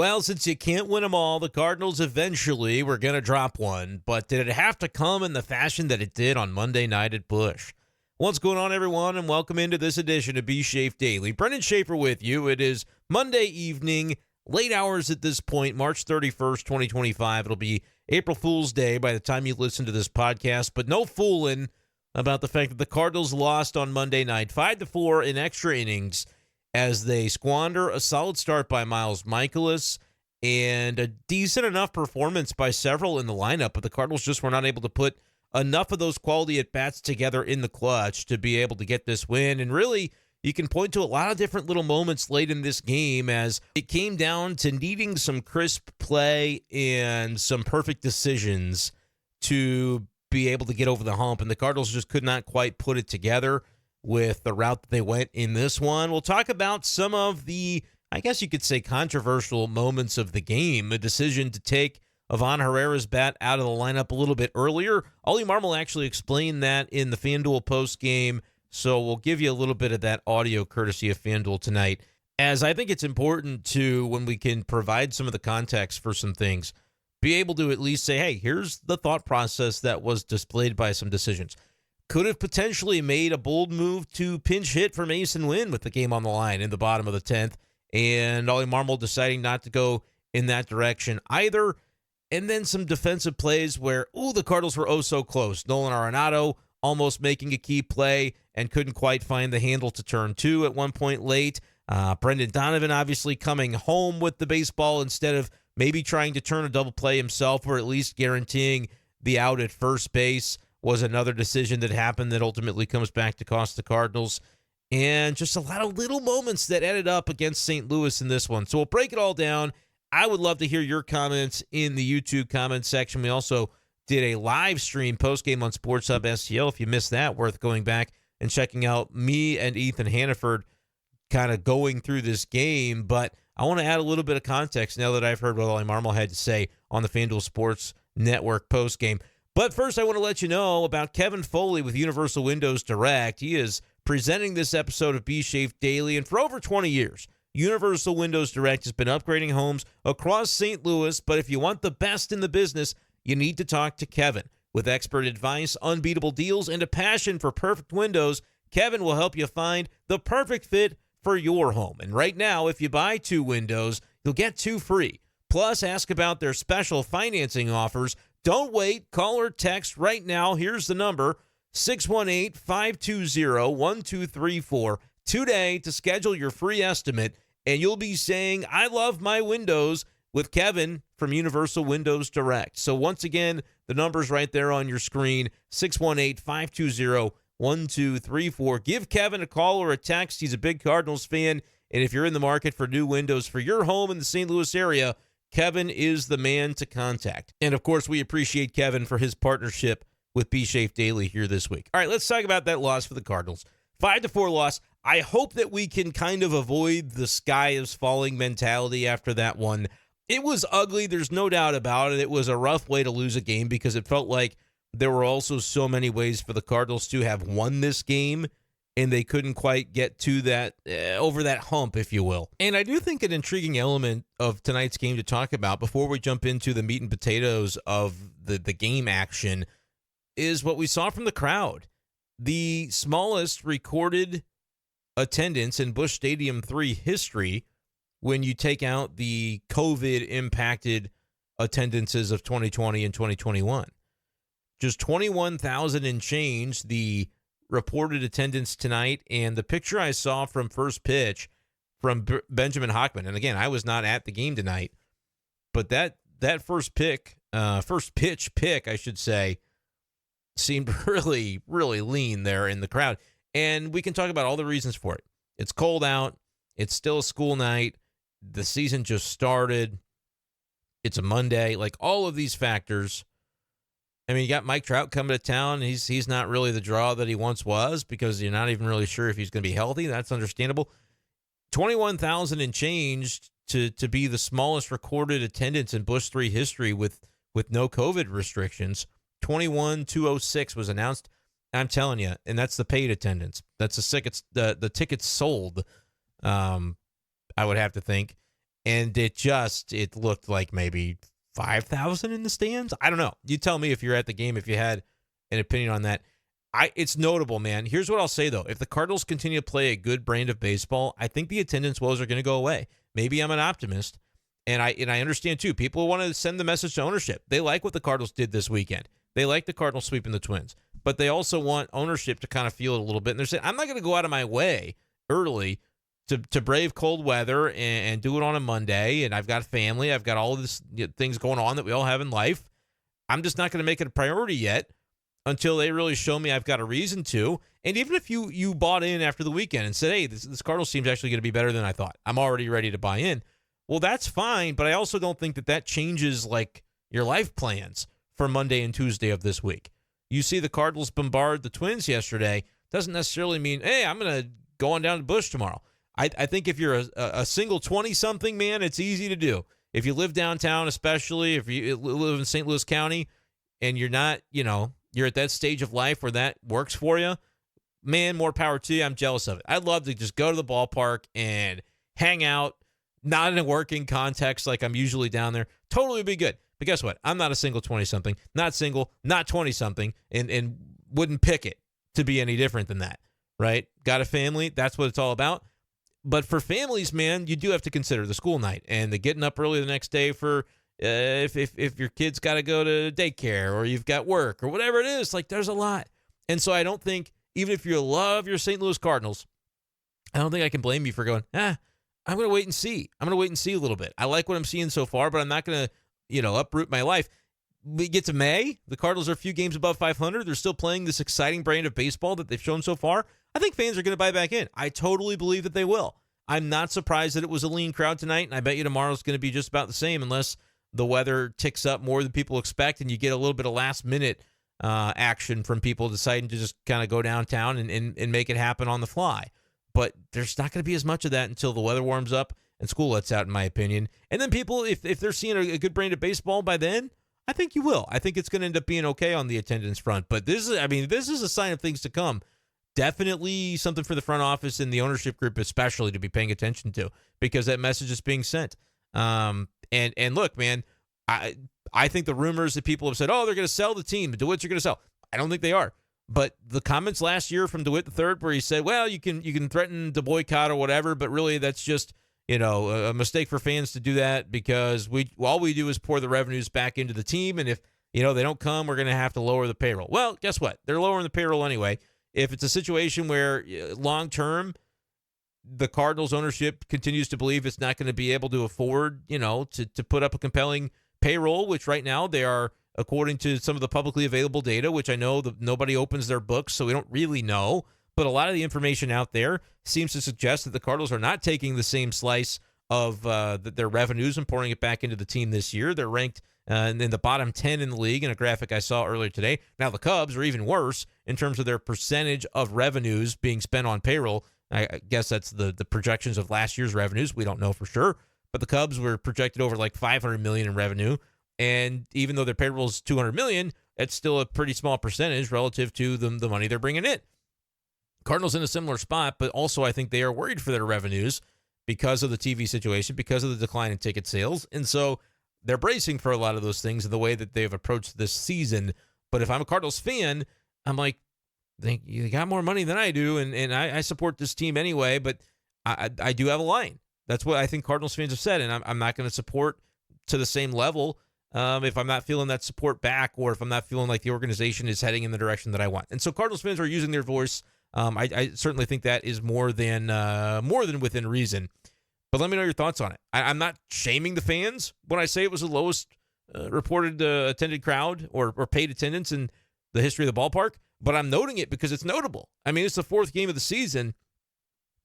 Well, since you can't win them all, the Cardinals eventually were going to drop one, but did it have to come in the fashion that it did on Monday night at Busch? What's going on, everyone, and welcome into this edition of B-Schaeff Daily. Brenden Schaeffer with you. It is Monday evening, late hours at this point, March 31st, 2025. It'll be April Fool's Day by the time you listen to this podcast, but no fooling about the fact that the Cardinals lost on Monday night, 5-4 in extra innings, as they squander a solid start by Miles Mikolas and a decent enough performance by several in the lineup, but the Cardinals just were not able to put enough of those quality at-bats together in the clutch to be able to get this win. And really, you can point to a lot of different little moments late in this game as it came down to needing some crisp play and some perfect decisions to be able to get over the hump, and the Cardinals just could not quite put it together with the route that they went in this one. We'll talk about some of the, I guess you could say, controversial moments of the game. A decision to take Ivan Herrera's bat out of the lineup a little bit earlier. Oliver Marmol actually explained that in the FanDuel postgame, so we'll give you a little bit of that audio courtesy of FanDuel tonight, as I think it's important to, when we can provide some of the context for some things, be able to at least say, hey, here's the thought process that was displayed by some decisions. Could have potentially made a bold move to pinch hit for Masyn Winn with the game on the line in the bottom of the 10th, and Oliver Marmol deciding not to go in that direction either. And then some defensive plays where, the Cardinals were so close. Nolan Arenado almost making a key play and couldn't quite find the handle to turn two at one point late. Brenden Donovan obviously coming home with the baseball instead of maybe trying to turn a double play himself, or at least guaranteeing the out at first base, was another decision that happened that ultimately comes back to cost the Cardinals. And just a lot of little moments that added up against St. Louis in this one. So we'll break it all down. I would love to hear your comments in the YouTube comment section. We also did a live stream postgame on Sports Hub STL. If you missed that, worth going back and checking out me and Ethan Hannaford kind of going through this game. But I want to add a little bit of context now that I've heard what Oliver Marmol had to say on the FanDuel Sports Network postgame. But first, I want to let you know about Kevin Foley with Universal Windows Direct. He is presenting this episode of B-Schaeff Daily, and for over 20 years, Universal Windows Direct has been upgrading homes across St. Louis, but if you want the best in the business, you need to talk to Kevin. With expert advice, unbeatable deals, and a passion for perfect windows, Kevin will help you find the perfect fit for your home. And right now, if you buy 2 windows, you'll get 2 free. Plus, ask about their special financing offers. Don't wait. Call or text right now. Here's the number, 618-520-1234 today to schedule your free estimate, and you'll be saying, I love my windows with Kevin from Universal Windows Direct. So once again, the number's right there on your screen, 618-520-1234. Give Kevin a call or a text. He's a big Cardinals fan, and if you're in the market for new windows for your home in the St. Louis area, Kevin is the man to contact. And, of course, we appreciate Kevin for his partnership with B-Schaeff Daily here this week. All right, let's talk about that loss for the Cardinals. 5-4 loss. I hope that we can kind of avoid the sky is falling mentality after that one. It was ugly. There's no doubt about it. It was a rough way to lose a game because it felt like there were also so many ways for the Cardinals to have won this game, and they couldn't quite get to that, over that hump, if you will. And I do think an intriguing element of tonight's game to talk about before we jump into the meat and potatoes of the game action is what we saw from the crowd. The smallest recorded attendance in Busch Stadium 3 history when you take out the COVID-impacted attendances of 2020 and 2021. Just 21,000 and change, the reported attendance tonight, and the picture I saw from first pitch from Benjamin Hockman, and again, I was not at the game tonight, but that first pitch pick, I should say, seemed really, really lean there in the crowd. And we can talk about all the reasons for it. It's cold out. It's still a school night. The season just started. It's a Monday. Like, all of these factors. I mean, you got Mike Trout coming to town. He's not really the draw that he once was because you're not even really sure if he's going to be healthy. That's understandable. 21,000 and change to be the smallest recorded attendance in Busch III history with no COVID restrictions. 21,206 was announced. I'm telling you, and that's the paid attendance. That's the tickets sold, I would have to think. and it looked like maybe 5,000 in the stands. I don't know. You tell me if you're at the game, if you had an opinion on that. It's notable, man. Here's what I'll say, though. If the Cardinals continue to play a good brand of baseball, I think the attendance woes are going to go away. Maybe I'm an optimist, and I understand, too. People want to send the message to ownership. They like what the Cardinals did this weekend. They like the Cardinals sweeping the Twins, but they also want ownership to kind of feel it a little bit. And they're saying, I'm not going to go out of my way early to brave cold weather and do it on a Monday, and I've got family. I've got all of this things going on that we all have in life. I'm just not going to make it a priority yet until they really show me I've got a reason to. And even if you bought in after the weekend and said, hey, this Cardinals team's actually going to be better than I thought, I'm already ready to buy in. Well, that's fine, but I also don't think that changes like your life plans for Monday and Tuesday of this week. You see the Cardinals bombard the Twins yesterday, doesn't necessarily mean, hey, I'm going to go on down to Busch tomorrow. I think if you're a single 20-something, man, it's easy to do. If you live downtown, especially if you live in St. Louis County and you're not, you're at that stage of life where that works for you, man, more power to you. I'm jealous of it. I'd love to just go to the ballpark and hang out, not in a working context like I'm usually down there. Totally be good. But guess what? I'm not a single 20-something, not single, not 20-something, and wouldn't pick it to be any different than that, right? Got a family. That's what it's all about. But for families, man, you do have to consider the school night and the getting up early the next day for if your kid's got to go to daycare or you've got work or whatever it is. Like, there's a lot. And so I don't think, even if you love your St. Louis Cardinals, I don't think I can blame you for going, I'm going to wait and see. I'm going to wait and see a little bit. I like what I'm seeing so far, but I'm not going to, uproot my life. We get to May. The Cardinals are a few games above 500. They're still playing this exciting brand of baseball that they've shown so far. I think fans are going to buy back in. I totally believe that they will. I'm not surprised that it was a lean crowd tonight, and I bet you tomorrow's going to be just about the same unless the weather ticks up more than people expect and you get a little bit of last-minute action from people deciding to just kind of go downtown and make it happen on the fly. But there's not going to be as much of that until the weather warms up and school lets out, in my opinion. And then people, if they're seeing a good brand of baseball by then, I think you will. I think it's going to end up being okay on the attendance front. But this is a sign of things to come. Definitely something for the front office and the ownership group especially to be paying attention to, because that message is being sent. And look, man, I think the rumors that people have said, they're going to sell the team, the DeWitts are going to sell. I don't think they are. But the comments last year from DeWitt III where he said, well, you can threaten to boycott or whatever, but really that's just, a mistake for fans to do that because all we do is pour the revenues back into the team. And if, they don't come, we're going to have to lower the payroll. Well, guess what? They're lowering the payroll anyway. If it's a situation where long-term the Cardinals ownership continues to believe it's not going to be able to afford, to put up a compelling payroll, which right now they are, according to some of the publicly available data, which I know nobody opens their books, so we don't really know. But a lot of the information out there seems to suggest that the Cardinals are not taking the same slice of their revenues and pouring it back into the team this year. They're ranked in the bottom 10 in the league in a graphic I saw earlier today. Now, the Cubs are even worse in terms of their percentage of revenues being spent on payroll. I guess that's the projections of last year's revenues. We don't know for sure. But the Cubs were projected over like $500 million in revenue. And even though their payroll is $200 million, it's still a pretty small percentage relative to the money they're bringing in. Cardinals in a similar spot, but also I think they are worried for their revenues because of the TV situation, because of the decline in ticket sales. And so they're bracing for a lot of those things in the way that they've approached this season. But if I'm a Cardinals fan, I'm like, you got more money than I do, and I support this team anyway, but I do have a line. That's what I think Cardinals fans have said, and I'm not going to support to the same level if I'm not feeling that support back or if I'm not feeling like the organization is heading in the direction that I want. And so Cardinals fans are using their voice. I certainly think that is more than within reason. But let me know your thoughts on it. I'm not shaming the fans when I say it was the lowest reported attended crowd or paid attendance in the history of the ballpark, but I'm noting it because it's notable. I mean, it's the fourth game of the season.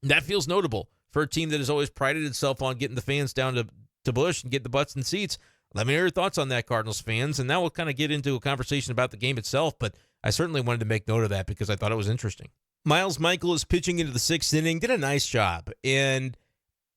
That feels notable for a team that has always prided itself on getting the fans down to Busch and get the butts in seats. Let me know your thoughts on that, Cardinals fans, and now we'll kind of get into a conversation about the game itself, but I certainly wanted to make note of that because I thought it was interesting. Miles Michaelis pitching into the sixth inning, did a nice job, and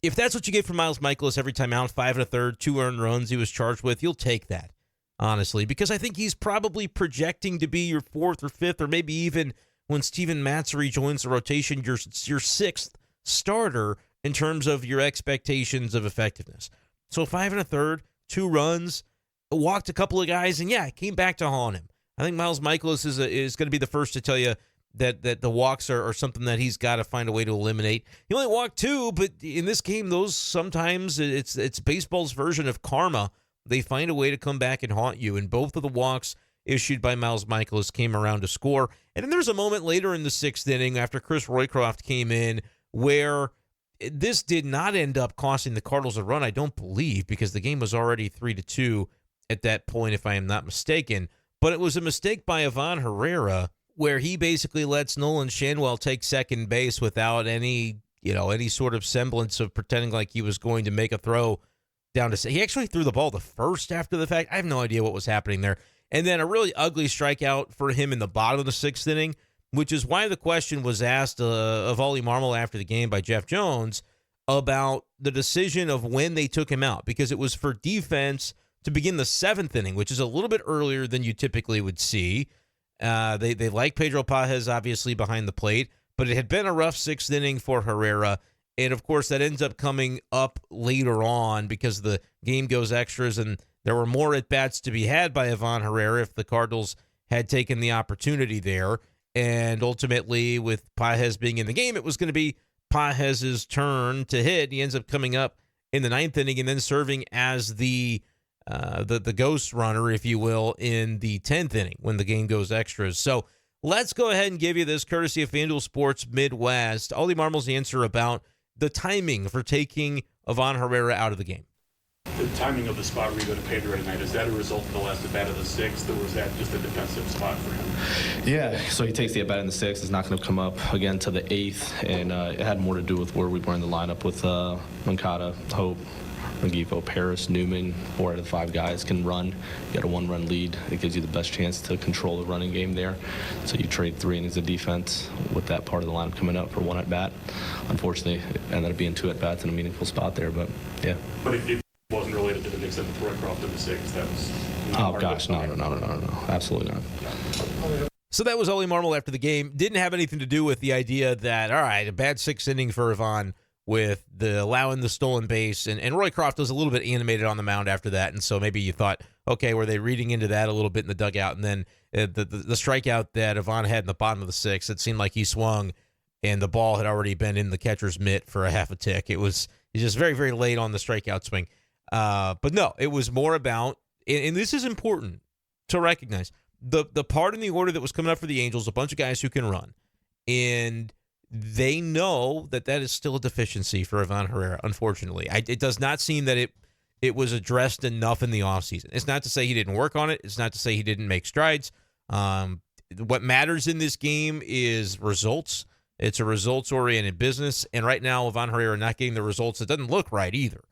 if that's what you get from Miles Michaelis every time out, 5 1/3, 2 earned runs he was charged with, you'll take that, honestly, because I think he's probably projecting to be your fourth or fifth, or maybe even when Steven Matz rejoins the rotation, your sixth starter in terms of your expectations of effectiveness. So 5 1/3, 2 runs, walked a couple of guys, and it came back to haunt him. I think Miles Michaelis is going to be the first to tell you that the walks are something that he's got to find a way to eliminate. He only walked 2, but in this game, those sometimes it's baseball's version of karma. They find a way to come back and haunt you, and both of the walks issued by Miles Michaelis came around to score. And then there was a moment later in the 6th inning after Chris Roycroft came in where this did not end up costing the Cardinals a run, I don't believe, because the game was already 3-2 at that point, if I am not mistaken. But it was a mistake by Ivan Herrera where he basically lets Nolan Schaeffer take second base without any sort of semblance of pretending like he was going to make a throw down to. He actually threw the ball to first after the fact. I have no idea what was happening there. And then a really ugly strikeout for him in the bottom of the 6th inning, which is why the question was asked of Oliver Marmol after the game by Jeff Jones about the decision of when they took him out, because it was for defense to begin the 7th inning, which is a little bit earlier than you typically would see. They like Pedro Pages, obviously, behind the plate, but it had been a rough 6th inning for Herrera. And, of course, that ends up coming up later on because the game goes extras, and there were more at-bats to be had by Ivan Herrera if the Cardinals had taken the opportunity there. And ultimately, with Pages being in the game, it was going to be Pages' turn to hit. He ends up coming up in the 9th inning and then serving as the ghost runner, if you will, in the 10th inning when the game goes extras. So let's go ahead and give you this courtesy of FanDuel Sports Midwest. Oliver Marmol's answer about the timing for taking Ivan Herrera out of the game. The timing of the spot where you go to Pedro tonight, is that a result of the last at-bat of the 6th, or was that just a defensive spot for him? Yeah, so he takes the at-bat in the 6th. It's not going to come up again to the 8th, and it had more to do with where we were in the lineup with Moncada, Hope, Rengifo, Paris, Newman. 4 out of the 5 guys can run. You got a 1-run lead. It gives you the best chance to control the running game there. So you trade 3 innings of defense with that part of the lineup coming up for 1 at-bat. Unfortunately, it ended up being 2 at-bats in a meaningful spot there, but yeah. But it wasn't related to the mix-up with Roycroft in the 6th. That was not Oh, gosh, no. Absolutely not. So that was Oliver Marmol after the game. Didn't have anything to do with the idea that, all right, a bad 6th inning for Ivan with the allowing the stolen base. And Roycroft was a little bit animated on the mound after that. And so maybe you thought, okay, were they reading into that a little bit in the dugout? And then the strikeout that Ivan had in the bottom of the 6th, it seemed like he swung and the ball had already been in the catcher's mitt for a half a tick. It was just very, very late on the strikeout swing. But no, it was more about, and this is important to recognize, the part in the order that was coming up for the Angels, a bunch of guys who can run. And they know that is still a deficiency for Ivan Herrera, unfortunately. It does not seem that it was addressed enough in the offseason. It's not to say he didn't work on it. It's not to say he didn't make strides. What matters in this game is results. It's a results-oriented business. And right now, Ivan Herrera not getting the results, it doesn't look right either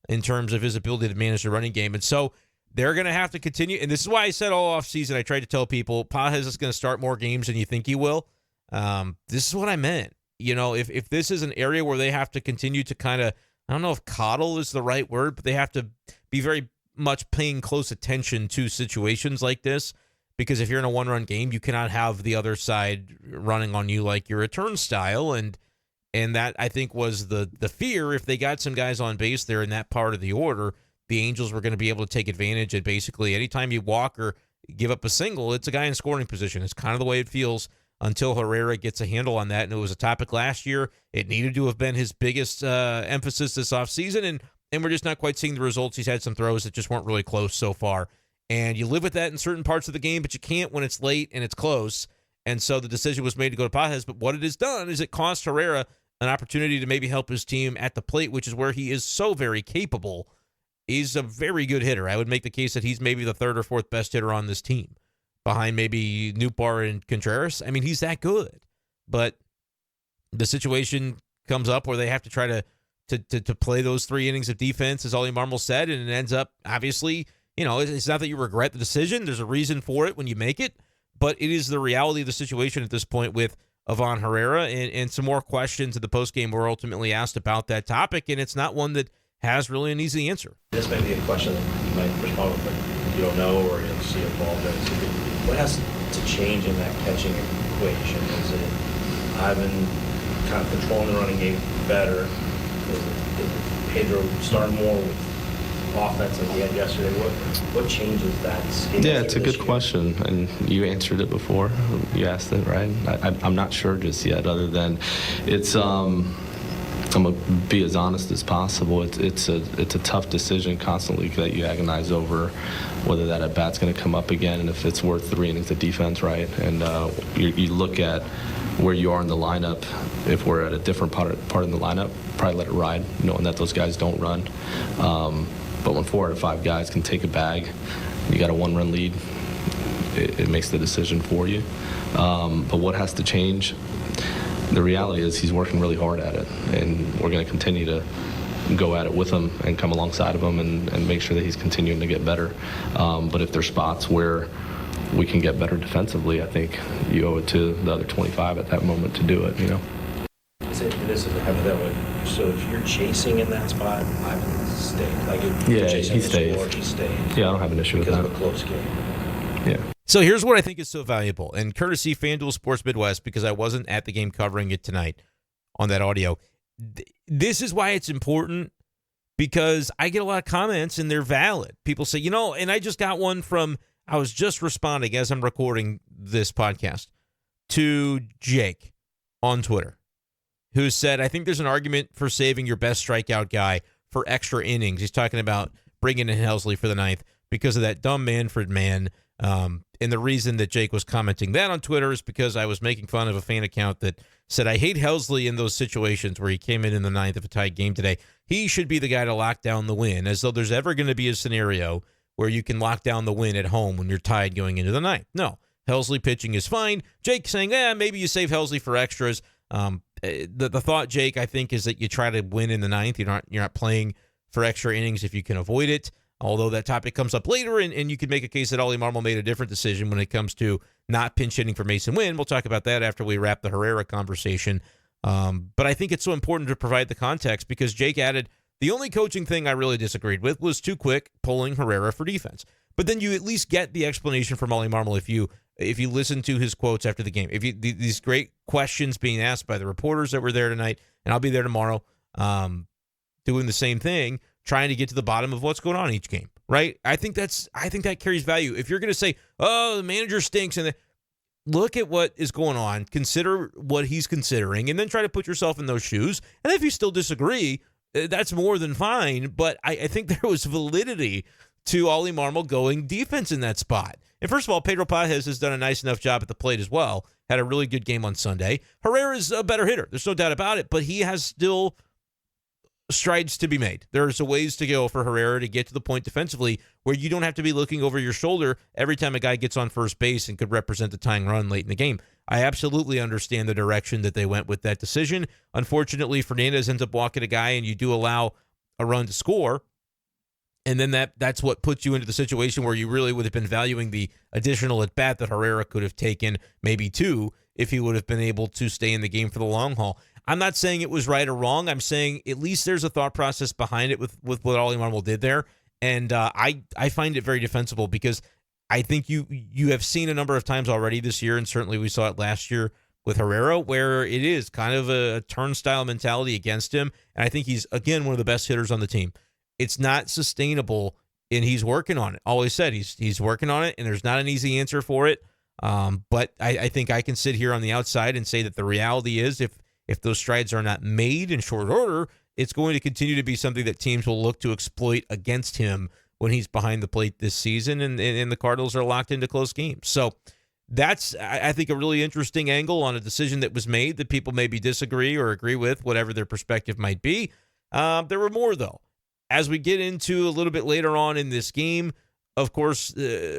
in terms of his ability to manage the running game. And so they're going to have to continue. And this is why I said all offseason, I tried to tell people, Pages is going to start more games than you think he will. This is what I meant. If this is an area where they have to continue to kind of, I don't know if coddle is the right word, but they have to be very much paying close attention to situations like this, because if you're in a 1-run game, you cannot have the other side running on you like you're a turnstile. And that, I think, was the fear. If they got some guys on base there in that part of the order, the Angels were going to be able to take advantage. And basically, anytime you walk or give up a single, it's a guy in scoring position. It's kind of the way it feels until Herrera gets a handle on that. And it was a topic last year. It needed to have been his biggest emphasis this offseason, and we're just not quite seeing the results. He's had some throws that just weren't really close so far. And you live with that in certain parts of the game, but you can't when it's late and it's close. And so the decision was made to go to Pages. But what it has done is it cost Herrera an opportunity to maybe help his team at the plate, which is where he is so very capable. He's a very good hitter. I would make the case that he's maybe the 3rd or 4th best hitter on this team, behind maybe Nootbaar and Contreras. I mean, he's that good. But the situation comes up where they have to try to play those 3 innings of defense, as Oliver Marmol said, and it ends up, obviously, it's not that you regret the decision. There's a reason for it when you make it, but it is the reality of the situation at this point with Ivan Herrera, and some more questions in the postgame were ultimately asked about that topic, and it's not one that has really an easy answer. This may be a question that you might respond with, but you don't know, or you don't see it involved in. So what has to change in that catching equation? Is it Ivan kind of controlling the running game better? Is it Pedro starting more with offense that he had yesterday, what changes that scheme? Yeah, it's a good question, and you answered it before. You asked it, right? I'm not sure just yet, other than it's I'm gonna be as honest as possible. It's a tough decision constantly that you agonize over whether that at bat's going to come up again and if it's worth 3 innings of defense, right? And you look at where you are in the lineup. If we're at a different part in the lineup, probably let it ride, knowing that those guys don't run. But when 4 out of 5 guys can take a bag, you got a 1-run lead, it makes the decision for you. But what has to change? The reality is he's working really hard at it, and we're going to continue to go at it with him and come alongside of him and make sure that he's continuing to get better. But if there's spots where we can get better defensively, I think you owe it to the other 25 at that moment to do it, you know. This is a hypothetical. So if you're chasing in that spot, Ivan stays. Like if you're chasing he the stays. score, he stays. Yeah, I don't have an issue with that. Because of a close game. Yeah. So here's what I think is so valuable, and courtesy FanDuel Sports Midwest, because I wasn't at the game covering it tonight on that audio. This is why it's important, because I get a lot of comments, and they're valid. People say, and I just got one from, I was just responding as I'm recording this podcast, to Jake on Twitter, who said, I think there's an argument for saving your best strikeout guy for extra innings. He's talking about bringing in Helsley for the 9th because of that dumb Manfred man. And the reason that Jake was commenting that on Twitter is because I was making fun of a fan account that said, I hate Helsley in those situations where he came in the 9th of a tied game today. He should be the guy to lock down the win, as though there's ever going to be a scenario where you can lock down the win at home when you're tied going into the 9th. No, Helsley pitching is fine. Jake saying, maybe you save Helsley for extras. The thought, Jake, I think, is that you try to win in the 9th. You're not playing for extra innings if you can avoid it. Although that topic comes up later, and you could make a case that Oliver Marmol made a different decision when it comes to not pinch hitting for Masyn Winn. We'll talk about that after we wrap the Herrera conversation. But I think it's so important to provide the context, because Jake added, the only coaching thing I really disagreed with was too quick pulling Herrera for defense. But then you at least get the explanation from Oliver Marmol if you listen to his quotes after the game. If you these great questions being asked by the reporters that were there tonight, and I'll be there tomorrow, doing the same thing, trying to get to the bottom of what's going on in each game, right? I think that carries value. If you're going to say, the manager stinks, and look at what is going on, consider what he's considering, and then try to put yourself in those shoes. And if you still disagree, that's more than fine. But I think there was validity to Oliver Marmol going defense in that spot. And first of all, Pedro Pages has done a nice enough job at the plate as well. Had a really good game on Sunday. Herrera's a better hitter. There's no doubt about it, but he has still strides to be made. There's a ways to go for Herrera to get to the point defensively where you don't have to be looking over your shoulder every time a guy gets on first base and could represent the tying run late in the game. I absolutely understand the direction that they went with that decision. Unfortunately, Fernandez ends up walking a guy, and you do allow a run to score. And then that's what puts you into the situation where you really would have been valuing the additional at-bat that Herrera could have taken, maybe 2, if he would have been able to stay in the game for the long haul. I'm not saying it was right or wrong. I'm saying at least there's a thought process behind it with what Oliver Marmol did there. And I find it very defensible, because I think you have seen a number of times already this year, and certainly we saw it last year with Herrera, where it is kind of a turnstile mentality against him. And I think he's, again, one of the best hitters on the team. It's not sustainable, and he's working on it. Always said he's working on it, and there's not an easy answer for it. But I think I can sit here on the outside and say that the reality is if those strides are not made in short order, it's going to continue to be something that teams will look to exploit against him when he's behind the plate this season, and the Cardinals are locked into close games. So that's, I think, a really interesting angle on a decision that was made that people maybe disagree or agree with, whatever their perspective might be. There were more, though. As we get into a little bit later on in this game, of course,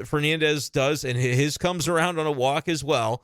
Fernandez does, and his comes around on a walk as well.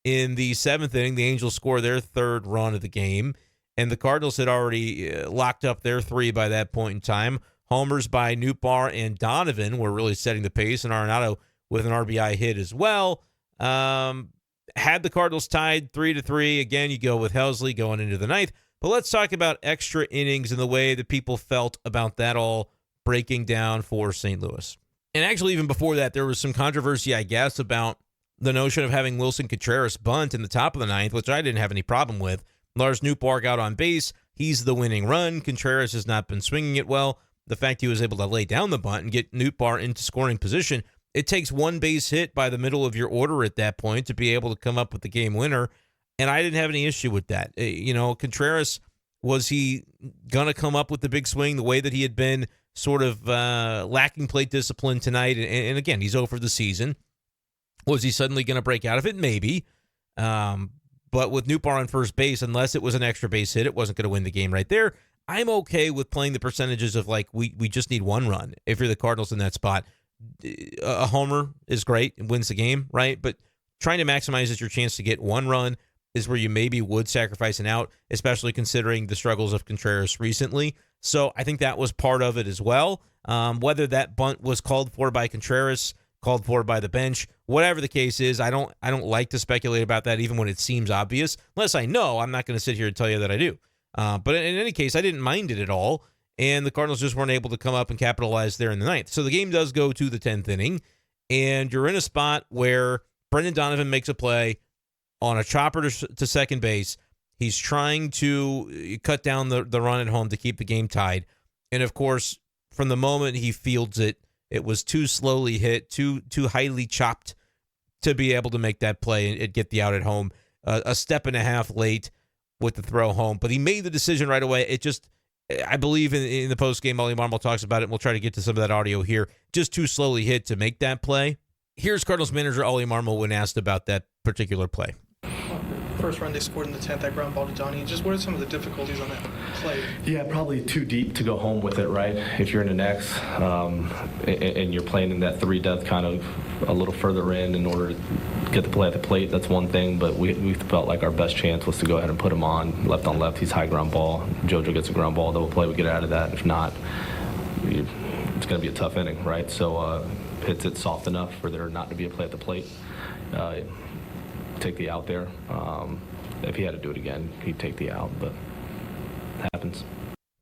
In the 7th inning, the Angels score their 3rd run of the game, and the Cardinals had already locked up their 3 by that point in time. Homers by Nootbaar and Donovan were really setting the pace, and Arenado with an RBI hit as well. Had the Cardinals tied 3-3. Again, you go with Helsley going into the 9th. But let's talk about extra innings and the way that people felt about that all breaking down for St. Louis. And actually, even before that, there was some controversy, I guess, about the notion of having Wilson Contreras bunt in the top of the 9th, which I didn't have any problem with. Lars Nootbaar got on base. He's the winning run. Contreras has not been swinging it well. the fact he was able to lay down the bunt and get Nootbaar into scoring position. It takes one base hit by the middle of your order at that point to be able to come up with the game winner, and I didn't have any issue with that. Contreras, was he going to come up with the big swing the way that he had been sort of lacking plate discipline tonight? And again, he's over the season. Was he suddenly going to break out of it? Maybe. But with Nootbaar on first base, unless it was an extra base hit, it wasn't going to win the game right there. I'm okay with playing the percentages of we just need one run if you're the Cardinals in that spot. A homer is great and wins the game, right? But trying to maximize your chance to get one run is where you maybe would sacrifice an out, especially considering the struggles of Contreras recently. So I think that was part of it as well. Whether that bunt was called for by Contreras, called for by the bench, whatever the case is, I don't like to speculate about that even when it seems obvious. Unless I know, I'm not going to sit here and tell you that I do. But in any case, I didn't mind it at all. And the Cardinals just weren't able to come up and capitalize there in the ninth. So the game does go to the 10th inning, and you're in a spot where Brenden Donovan makes a play on a chopper to second base. He's trying to cut down the run at home to keep the game tied. And, of course, from the moment he fields it, it was too slowly hit, too highly chopped to be able to make that play and get the out at home. A step and a half late with the throw home. But he made the decision right away. It just... I believe in the postgame, Oliver Marmol talks about it, and we'll try to get to some of that audio here. Just too slowly hit to make that play. Here's Cardinals manager Oliver Marmol when asked about that particular play. First run they scored in the 10th, that ground ball to Johnny. Just what are some of the difficulties on that play? Yeah, probably too deep to go home with it, right? If you're in an X and you're playing in that 3-depth kind of a little further in order to get the play at the plate, that's one thing. But we felt like our best chance was to go ahead and put him on left. He's high ground ball. JoJo gets a ground ball, double play, we get out of that. If not, it's going to be a tough inning, right? So hits it soft enough for there not to be a play at the plate. Take the out there. If he had to do it again, he'd take the out, but it happens.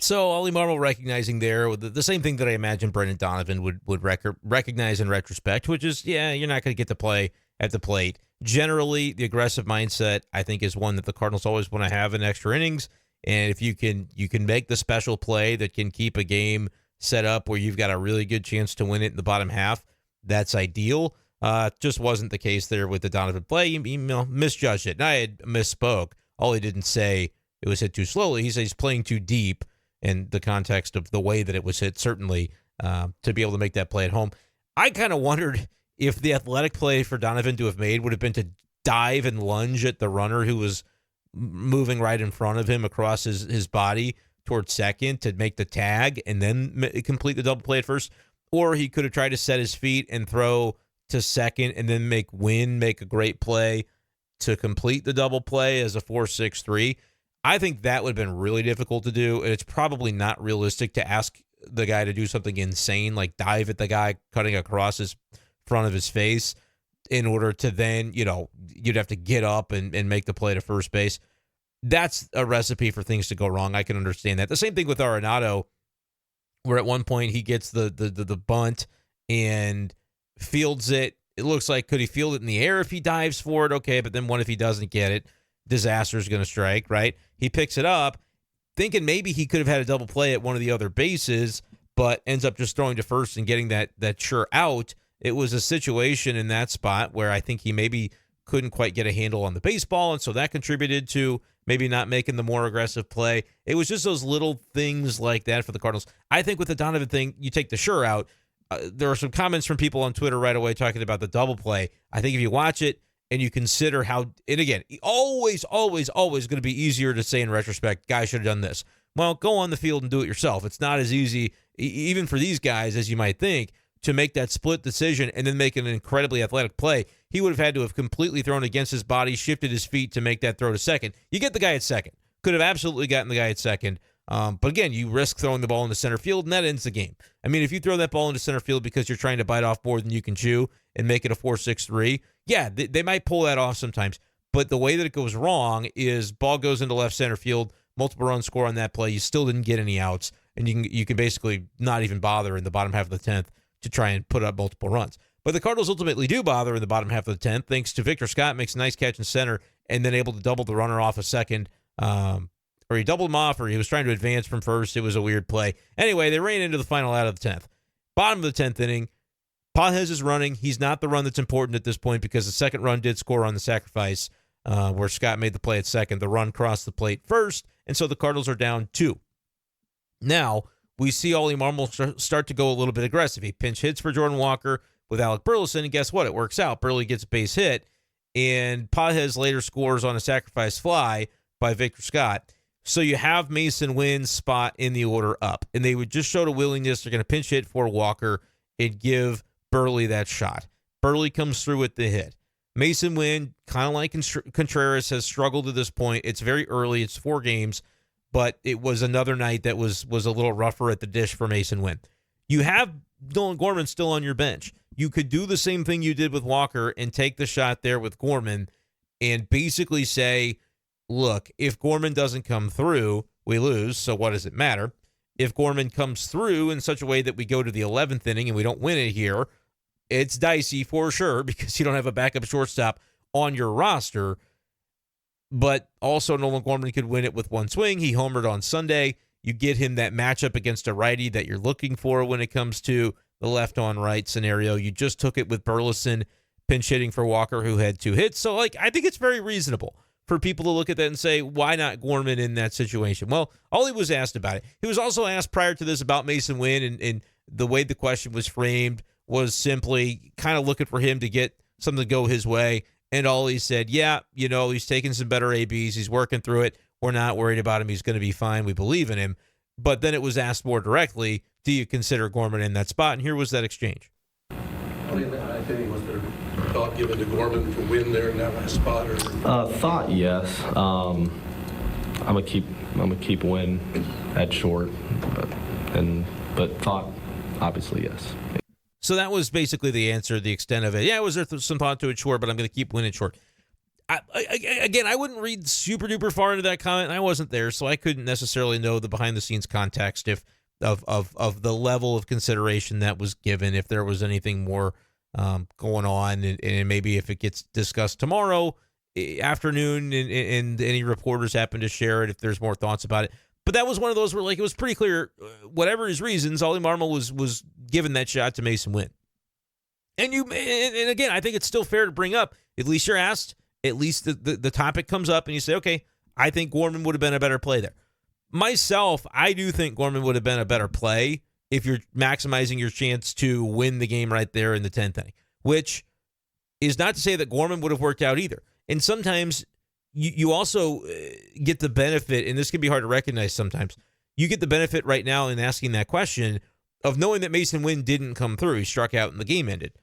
So Oliver Marmol recognizing there the same thing that I imagine Brenden Donovan would recognize in retrospect, which is, you're not going to get to play at the plate. Generally, the aggressive mindset, I think, is one that the Cardinals always want to have in extra innings. And if you can make the special play that can keep a game set up where you've got a really good chance to win it in the bottom half, that's ideal. Just wasn't the case there with the Donovan play. He misjudged it. And I had misspoke. All he didn't say it was hit too slowly. He said he's playing too deep in the context of the way that it was hit, certainly, to be able to make that play at home. I kind of wondered if the athletic play for Donovan to have made would have been to dive and lunge at the runner who was moving right in front of him across his body towards second to make the tag and then complete the double play at first. Or he could have tried to set his feet and throw to second and then make a great play to complete the double play as a 4-6-3. I think that would have been really difficult to do, and it's probably not realistic to ask the guy to do something insane like dive at the guy cutting across his front of his face in order to then, you'd have to get up and make the play to first base. That's a recipe for things to go wrong. I can understand that. The same thing with Arenado, where at one point he gets the bunt and fields it. It looks like, could he field it in the air if he dives for it? Okay, but then what if he doesn't get it? Disaster is going to strike, right? He picks it up, thinking maybe he could have had a double play at one of the other bases, but ends up just throwing to first and getting that sure out. It was a situation in that spot where I think he maybe couldn't quite get a handle on the baseball, and so that contributed to maybe not making the more aggressive play. It was just those little things like that for the Cardinals. I think with the Donovan thing, you take the sure out. There are some comments from people on Twitter right away talking about the double play. I think if you watch it and you consider how, and again, always going to be easier to say in retrospect, guys should have done this. Well, go on the field and do it yourself. It's not as easy, even for these guys, as you might think, to make that split decision and then make an incredibly athletic play. He would have had to have completely thrown against his body, shifted his feet to make that throw to second. You get the guy at second. Could have absolutely gotten the guy at second. But again, you risk throwing the ball into center field, and that ends the game. I mean, if you throw that ball into center field because you're trying to bite off more than you can chew and make it a 4-6-3, yeah, they might pull that off sometimes. But the way that it goes wrong is ball goes into left center field, multiple runs score on that play. You still didn't get any outs, and you can basically not even bother in the bottom half of the 10th to try and put up multiple runs. But the Cardinals ultimately do bother in the bottom half of the 10th, thanks to Victor Scott makes a nice catch in center and then able to double the runner off a second or he doubled him off, or he was trying to advance from first. It was a weird play. Anyway, they ran into the final out of the 10th. Bottom of the 10th inning, Pages is running. He's not the run that's important at this point because the second run did score on the sacrifice where Scott made the play at second. The run crossed the plate first, and so the Cardinals are down 2. Now, we see Oliver Marmol start to go a little bit aggressive. He pinch hits for Jordan Walker with Alec Burleson, and guess what? It works out. Burley gets a base hit, and Pages later scores on a sacrifice fly by Victor Scott. So you have Masyn Winn's spot in the order up, and they would just show a willingness. They're going to pinch hit for Walker and give Burley that shot. Burley comes through with the hit. Masyn Winn, kind of like Contreras, has struggled to this point. It's very early. It's 4 games, but it was another night that was a little rougher at the dish for Masyn Winn. You have Nolan Gorman still on your bench. You could do the same thing you did with Walker and take the shot there with Gorman and basically say, look, if Gorman doesn't come through, we lose, so what does it matter? If Gorman comes through in such a way that we go to the 11th inning and we don't win it here, it's dicey for sure because you don't have a backup shortstop on your roster. But also Nolan Gorman could win it with one swing. He homered on Sunday. You get him that matchup against a righty that you're looking for when it comes to the left-on-right scenario. You just took it with Burleson pinch hitting for Walker, who had 2 hits. So, I think it's very reasonable for people to look at that and say, why not Gorman in that situation? Well, Ollie was asked about it. He was also asked prior to this about Masyn Winn, and the way the question was framed was simply kind of looking for him to get something to go his way. And Ollie said, yeah, he's taking some better ABs. He's working through it. We're not worried about him. He's going to be fine. We believe in him. But then it was asked more directly, do you consider Gorman in that spot? And here was that exchange. I think was there thought given to Gorman to win there in that last spot? Or Thought, yes. I'm gonna keep Winn at short, but thought, obviously, yes. So that was basically the answer, the extent of it. Yeah, was there some thought to it? Sure, but I'm going to keep Winn at short. Again, I wouldn't read super duper far into that comment. I wasn't there, so I couldn't necessarily know the behind the scenes context of the level of consideration that was given, if there was anything more going on, and maybe if it gets discussed tomorrow afternoon and any reporters happen to share it, if there's more thoughts about it. But that was one of those where, it was pretty clear, whatever his reasons, Oliver Marmol was given that shot to Masyn Winn. And again, I think it's still fair to bring up. At least you're asked. At least the topic comes up, and you say, okay, I think Gorman would have been a better play there. Myself, I do think Gorman would have been a better play if you're maximizing your chance to win the game right there in the 10th inning, which is not to say that Gorman would have worked out either. And sometimes you also get the benefit, and this can be hard to recognize sometimes, you get the benefit right now in asking that question of knowing that Masyn Winn didn't come through. He struck out and the game ended,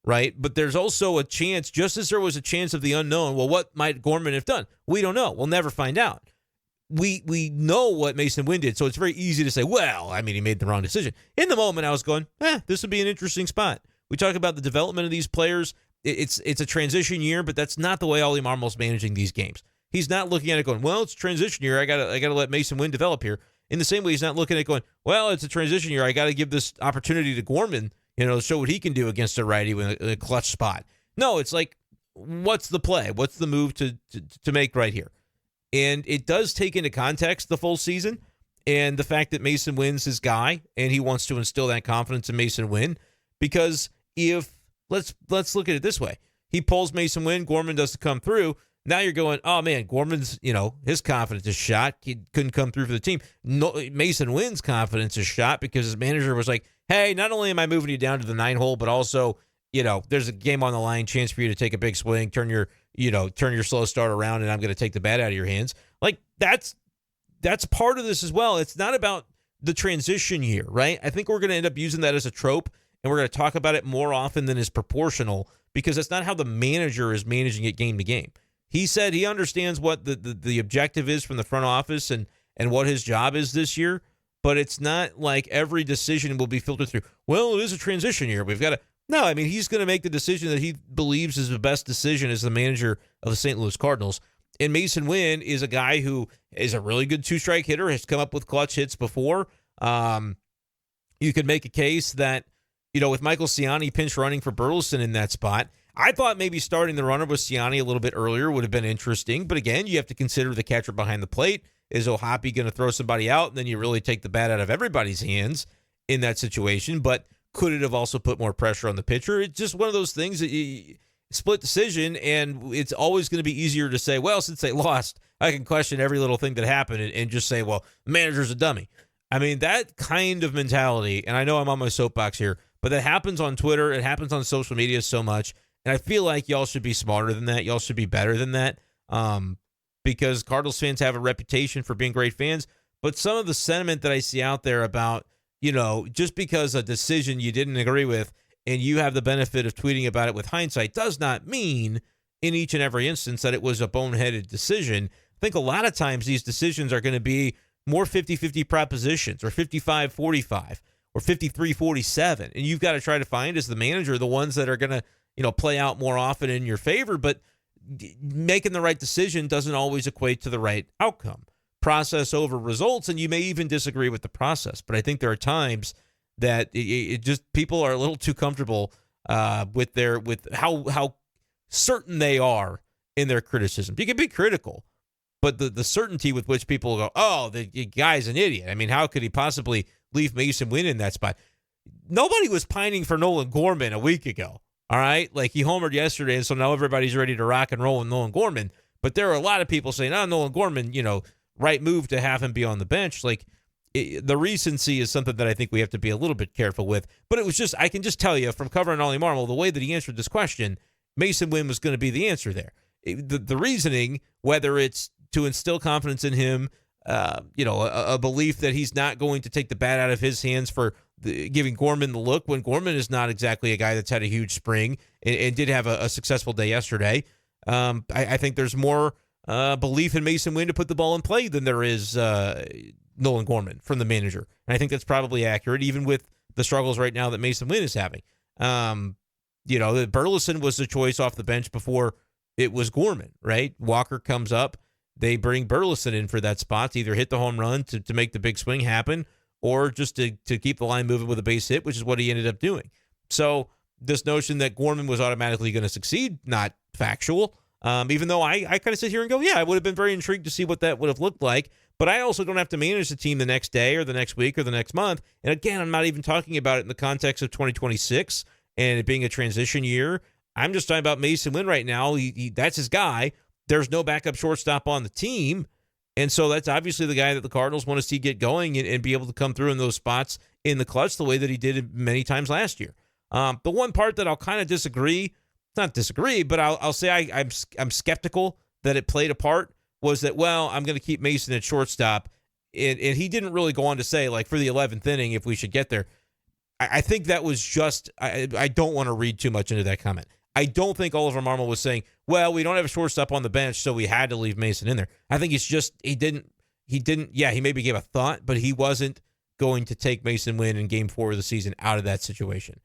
right? But there's also a chance, just as there was a chance of the unknown, well, what might Gorman have done? We don't know. We'll never find out. We know what Masyn Winn did, so it's very easy to say, well, he made the wrong decision. In the moment, I was going, this would be an interesting spot. We talk about the development of these players. It's a transition year, but that's not the way Oliver Marmol's managing these games. He's not looking at it going, well, it's transition year. I gotta let Masyn Winn develop here. In the same way, he's not looking at it going, well, it's a transition year. I got to give this opportunity to Gorman, to show what he can do against a righty with a clutch spot. No, it's like, what's the play? What's the move to make right here? And it does take into context the full season and the fact that Masyn Winn's his guy, and he wants to instill that confidence in Masyn Winn. Because if let's look at it this way, he pulls Masyn Winn, Gorman doesn't come through. Now you're going, oh man, Gorman's his confidence is shot. He couldn't come through for the team. No, Masyn Winn's confidence is shot because his manager was like, hey, not only am I moving you down to the 9 hole, but also there's a game on the line, chance for you to take a big swing, turn your slow start around, and I'm going to take the bat out of your hands. Like that's part of this as well. It's not about the transition year, right? I think we're going to end up using that as a trope, and we're going to talk about it more often than is proportional because that's not how the manager is managing it game to game. He said he understands what the objective is from the front office and what his job is this year, but it's not like every decision will be filtered through, well, it is a transition year. We've got to... No, he's going to make the decision that he believes is the best decision as the manager of the St. Louis Cardinals. And Masyn Winn is a guy who is a really good 2-strike hitter, has come up with clutch hits before. You could make a case that, with Michael Ciani pinch running for Burleson in that spot, I thought maybe starting the runner with Ciani a little bit earlier would have been interesting. But again, you have to consider the catcher behind the plate Is O'Hoppe going to throw somebody out, and then you really take the bat out of everybody's hands in that situation? But could it have also put more pressure on the pitcher? It's just one of those things that you split decision, and it's always going to be easier to say, well, since they lost, I can question every little thing that happened and just say, well, the manager's a dummy. I mean, that kind of mentality, and I know I'm on my soapbox here, but that happens on Twitter. It happens on social media so much, and I feel like y'all should be smarter than that. Y'all should be better than that, because Cardinals fans have a reputation for being great fans, but some of the sentiment that I see out there about, just because a decision you didn't agree with and you have the benefit of tweeting about it with hindsight does not mean in each and every instance that it was a boneheaded decision. I think a lot of times these decisions are going to be more 50-50 propositions or 55-45 or 53-47. And you've got to try to find, as the manager, the ones that are going to, play out more often in your favor. But making the right decision doesn't always equate to the right outcome. Process over results, and you may even disagree with the process. But I think there are times that it just people are a little too comfortable with how certain they are in their criticism. You can be critical, but the certainty with which people go, oh, the guy's an idiot. I mean, how could he possibly leave Masyn Winn in that spot? Nobody was pining for Nolan Gorman a week ago, all right? Like, he homered yesterday, and so now everybody's ready to rock and roll with Nolan Gorman. But there are a lot of people saying, oh, Nolan Gorman, right move to have him be on the bench. Like, the recency is something that I think we have to be a little bit careful with. But it was just, I can just tell you from covering Oliver Marmol, the way that he answered this question, Masyn Winn was going to be the answer there. The reasoning, whether it's to instill confidence in him, a belief that he's not going to take the bat out of his hands for giving Gorman the look, when Gorman is not exactly a guy that's had a huge spring and did have a successful day yesterday. I think there's more belief in Masyn Winn to put the ball in play than there is Nolan Gorman from the manager. And I think that's probably accurate, even with the struggles right now that Masyn Winn is having. That Burleson was the choice off the bench before it was Gorman, right? Walker comes up. They bring Burleson in for that spot to either hit the home run to make the big swing happen, or just to keep the line moving with a base hit, which is what he ended up doing. So this notion that Gorman was automatically going to succeed, not factual. Even though I kind of sit here and go, yeah, I would have been very intrigued to see what that would have looked like. But I also don't have to manage the team the next day or the next week or the next month. And again, I'm not even talking about it in the context of 2026 and it being a transition year. I'm just talking about Masyn Winn right now. That's his guy. There's no backup shortstop on the team. And so that's obviously the guy that the Cardinals want to see get going and be able to come through in those spots in the clutch the way that he did many times last year. The one part that I'll kind of not disagree, but I'll say I'm skeptical that it played a part was that, well, I'm going to keep Masyn at shortstop. And he didn't really go on to say, like, for the 11th inning, if we should get there. I think that was just, I don't want to read too much into that comment. I don't think Oliver Marmol was saying, well, we don't have a shortstop on the bench, so we had to leave Masyn in there. I think he maybe gave a thought, but he wasn't going to take Masyn Winn in Game 4 of the season out of that situation,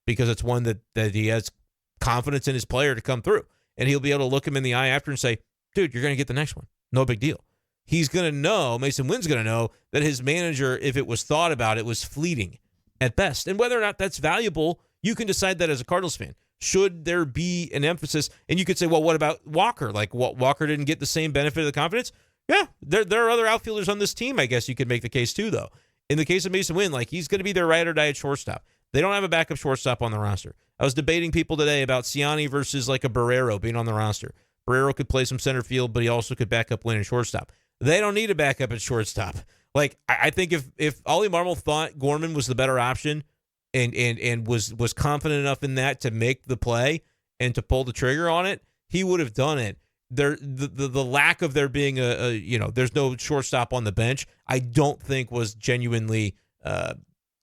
because it's one that he has confidence in his player to come through, and he'll be able to look him in the eye after and say, dude, you're going to get the next one. No big deal. He's going to know, Masyn Winn's going to know that his manager, if it was thought about, it was fleeting at best. And whether or not that's valuable, you can decide that as a Cardinals fan. Should there be an emphasis? And you could say, well, what about Walker? Like, Walker didn't get the same benefit of the confidence? Yeah, there are other outfielders on this team, I guess you could make the case too, though. In the case of Masyn Winn, like, he's going to be their ride or die at shortstop. They don't have a backup shortstop on the roster. I was debating people today about Ciani versus like a Barrero being on the roster. Barrero could play some center field, but he also could back up Winn at shortstop. They don't need a backup at shortstop. Like, I think if Ollie Marmol thought Gorman was the better option and was confident enough in that to make the play and to pull the trigger on it, he would have done it. The lack of there being there's no shortstop on the bench, I don't think was genuinely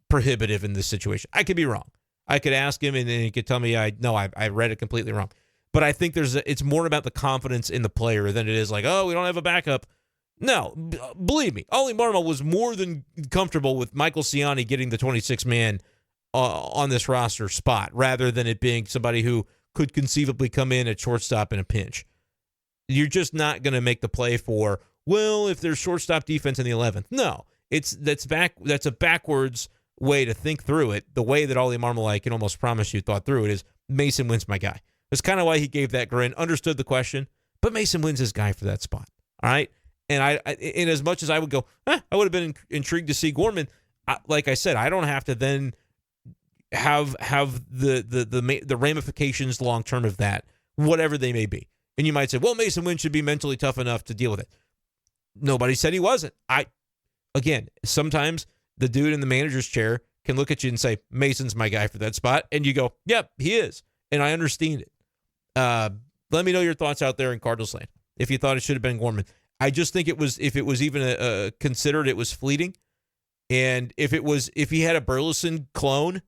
prohibitive in this situation. I could be wrong. I could ask him and then he could tell me I read it completely wrong. But I think it's more about the confidence in the player than it is like, oh, we don't have a backup. No, believe me, Ollie Marmol was more than comfortable with Michael Ciani getting the 26-man on this roster spot rather than it being somebody who could conceivably come in at shortstop in a pinch. You're just not going to make the play for, well, if there's shortstop defense in the 11th. No, that's a backwards way to think through it. The way that Ollie Marmol, I can almost promise you, thought through it is Masyn Winn's my guy. That's kind of why he gave that grin, understood the question, but Masyn Winn's his guy for that spot. All right? And in as much as I would go, I would have been intrigued to see Gorman. Like I said, I don't have to then have the ramifications long term of that, whatever they may be. And you might say, well, Masyn Winn should be mentally tough enough to deal with it. Nobody said he wasn't. Again, sometimes the dude in the manager's chair can look at you and say, Mason's my guy for that spot. And you go, yep, he is. And I understand it. Let me know your thoughts out there in Cardinals land. If you thought it should have been Gorman. I just think if it was even considered, it was fleeting. And if he had a Burleson clone,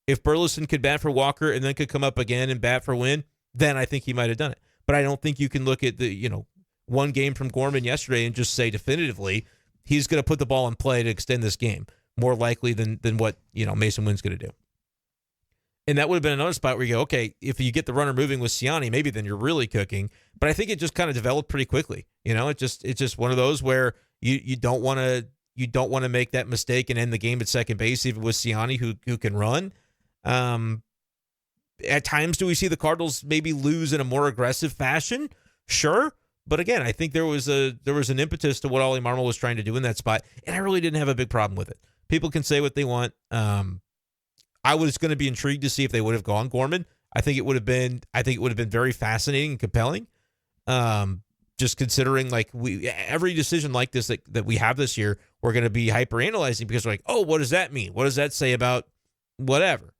if Burleson could bat for Walker and then could come up again and bat for Winn, then I think he might have done it. But I don't think you can look at the, one game from Gorman yesterday and just say definitively he's going to put the ball in play to extend this game more likely than what, Masyn Winn's going to do. And that would have been another spot where you go, okay, if you get the runner moving with Siani, maybe then you're really cooking. But I think it just kind of developed pretty quickly. It's just one of those where you don't want to make that mistake and end the game at second base, even with Siani who can run. At times, do we see the Cardinals maybe lose in a more aggressive fashion? Sure. But again, I think there was an impetus to what Oliver Marmol was trying to do in that spot, and I really didn't have a big problem with it. People can say what they want. I was going to be intrigued to see if they would have gone Gorman. I think it would have been very fascinating and compelling. Just considering every decision like this that we have this year, we're going to be hyper analyzing because we're like, oh, what does that mean? What does that say about whatever?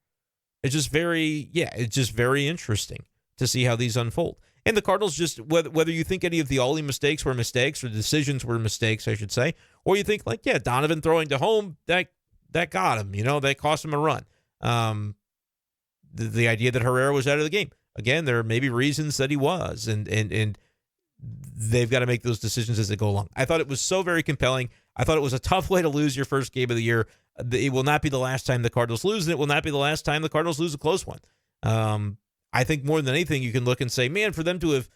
It's just very interesting to see how these unfold. And the Cardinals just, whether you think any of the Ollie mistakes were mistakes or decisions were mistakes, I should say, or you think Donovan throwing to home, that got him, that cost him a run. The idea that Herrera was out of the game. Again, there may be reasons that he was, and they've got to make those decisions as they go along. I thought it was so very compelling. I thought it was a tough way to lose your first game of the year. It will not be the last time the Cardinals lose, and it will not be the last time the Cardinals lose a close one. I think more than anything, you can look and say, man, for them to have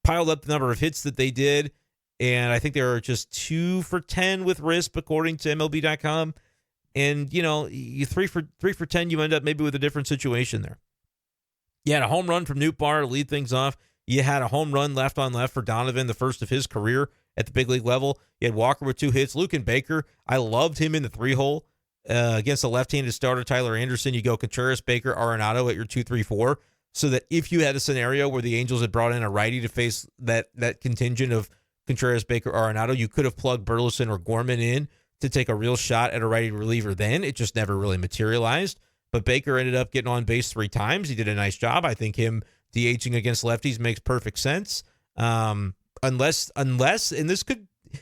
piled up the number of hits that they did, and I think they were just 2 for 10 with RISP, according to MLB.com. And, you 3 for 10, you end up maybe with a different situation there. You had a home run from Nootbaar to lead things off. You had a home run left on left for Donovan, the first of his career at the big league level. You had Walker with 2 hits. Luke and Baker, I loved him in the 3-hole. Against a left-handed starter, Tyler Anderson, you go Contreras, Baker, Arenado at your 2-3-4. So that if you had a scenario where the Angels had brought in a righty to face that contingent of Contreras, Baker, Arenado, you could have plugged Burleson or Gorman in to take a real shot at a righty reliever then. It just never really materialized. But Baker ended up getting on base 3 times. He did a nice job. I think him DHing against lefties makes perfect sense. Unless, and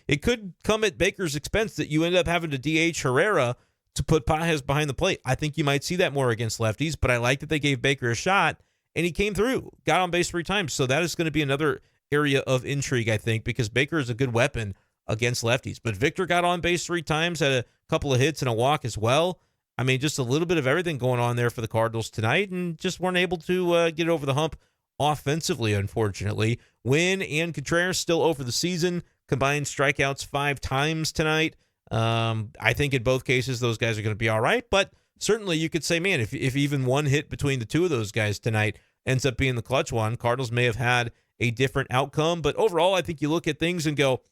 it could come at Baker's expense that you end up having to DH Herrera to put Pages behind the plate. I think you might see that more against lefties, but I like that they gave Baker a shot, and he came through, got on base 3 times. So that is going to be another area of intrigue, I think, because Baker is a good weapon against lefties. But Victor got on base 3 times, had a couple of hits and a walk as well. I mean, just a little bit of everything going on there for the Cardinals tonight, and just weren't able to get over the hump offensively, unfortunately. Winn and Contreras still over the season, combined strikeouts 5 times tonight. I think in both cases, those guys are going to be all right, but certainly you could say, man, if even one hit between the 2 of those guys tonight ends up being the clutch one, Cardinals may have had a different outcome. But overall, I think you look at things and go,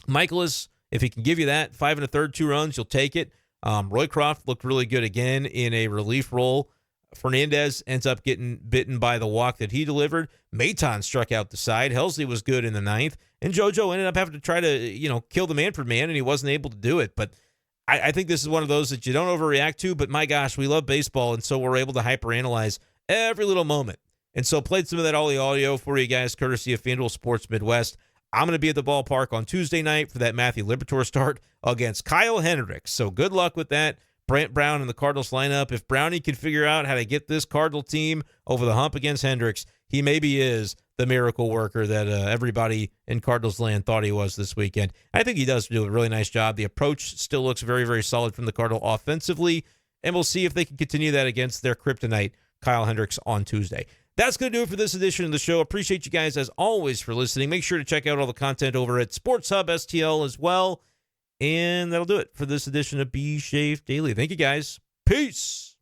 Michaelis, if he can give you that 5 1/3, 2 runs, you'll take it. Roycroft looked really good again in a relief role. Fernandez ends up getting bitten by the walk that he delivered. Maton struck out the side. Helsley was good in the 9th. And JoJo ended up having to try to, kill the Manfred man, and he wasn't able to do it. But I think this is one of those that you don't overreact to, but my gosh, we love baseball, and so we're able to hyperanalyze every little moment. And so played some of that Ollie audio for you guys, courtesy of FanDuel Sports Midwest. I'm going to be at the ballpark on Tuesday night for that Matthew Liberatore start against Kyle Hendricks. So good luck with that. Brant Brown in the Cardinals lineup. If Brownie can figure out how to get this Cardinal team over the hump against Hendricks, he maybe is the miracle worker that everybody in Cardinals land thought he was this weekend. I think he does do a really nice job. The approach still looks very, very solid from the Cardinal offensively, and we'll see if they can continue that against their kryptonite, Kyle Hendricks, on Tuesday. That's going to do it for this edition of the show. Appreciate you guys, as always, for listening. Make sure to check out all the content over at Sports Hub STL as well. And that'll do it for this edition of B-Schaeff Daily. Thank you, guys. Peace.